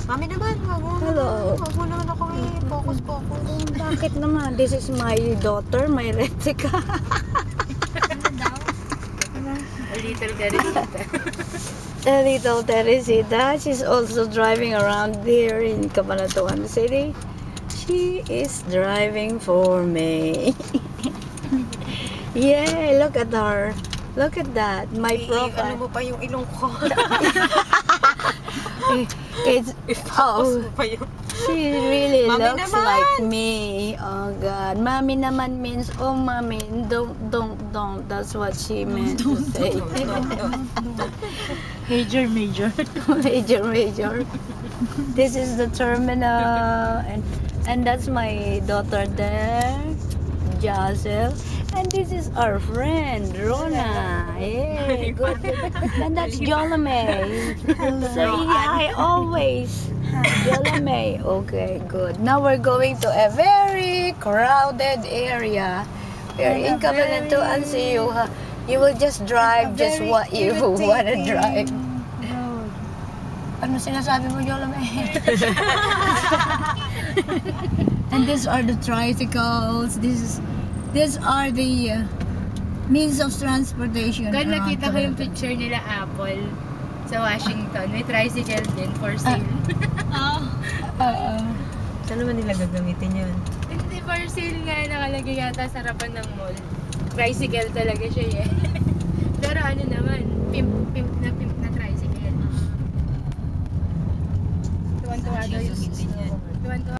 Mami naman, Hello. wag mo naman ako i-focus. Bakit naman? This is my daughter, my replica. A little Teresita. A little Teresita. She's also driving around here in Cabanatuan City. She is driving for me. Yeah, look at her. Look at that. My profile. Ano mo pa yung ilong ko? Oh, mo pa yung... she really Mami looks naman. like me. Oh God, mommy naman means oh mommy. Don't. That's what she meant to say. Major. Major. This is the terminal, and that's my daughter there, Jazel. And this is our friend, Rona. Yeah, good. And that's Jolame. Say hi always. Jolame. Okay, good. Now we're going to a very crowded area. We're in Cabanatuan, so you will just drive just what you want to drive. Ano sinasabi mo, Jolame? And these are the tricycles. These are the means of transportation. Kaya nakita ko yung picture nila Apple sa Washington. May tricycle din for sale. Saan naman nila gagamitin yun? Hindi for sale nga, nakalagay yata sa harapan ng mall. Tricycle talaga siya eh. Pero ano naman, pimp na tricycle. Tuwan-tuwa daw yung